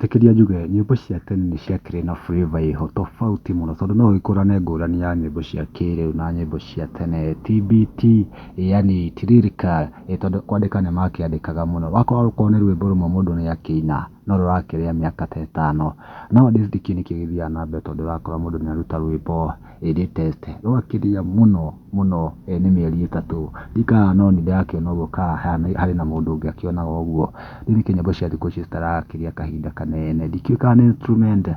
Tekeria njuge nyimbo cia tene nĩ ciakĩrĩ na flavor ĩho tofauti mũno tondũ no ũgĩkũrane ngũrani ya nyĩmbo cia kĩrĩu na nyĩmbo cia tene. TBT yani tiririka tondũ kwandĩka nĩ makĩandĩkaga mũno, wakorwo nĩ rwĩmbo rũmwe mũndũ nĩ akĩina no rũrakĩrĩa mĩaka ta ĩtano. Nowadays ndikĩũĩ nĩkĩĩ gĩthiaga na mbere tondũ ũrakora mũndũ nĩ aruta rwĩmbo latest rũgakĩria mũno mũno nĩ mĩeri ĩtatũ. Ndikana no nĩndĩrakĩona ũguo kana harĩ na mũndũ ũngĩ akĩonaga ũguo. Rĩu nĩkĩo nyĩmbo cia thikũ ici citarakĩria kahinda kanene. Ndikĩũĩ kana nĩ instrument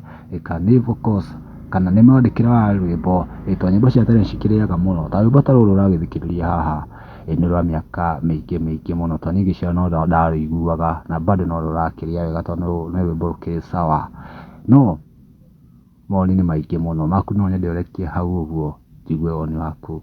kana nĩ vocals kana nĩ mwandĩkĩre wa rwĩmbo tondũ nyĩmbo cia tene cikĩrĩaga mũno. Ta rwĩmbo ta rũrũ ũragĩthikĩrĩria haha nĩ rwa mĩaka mĩingĩ mũno tondũ niĩ ngĩciarwo no ndarũiguaga na bado no rũrakĩrĩa wega tondũ nĩ rwĩmbo rũkĩrĩ sawa. No mawoni nĩ maingĩ mũno, maku no nyende ũrekie hau ũguo njigue woni waku.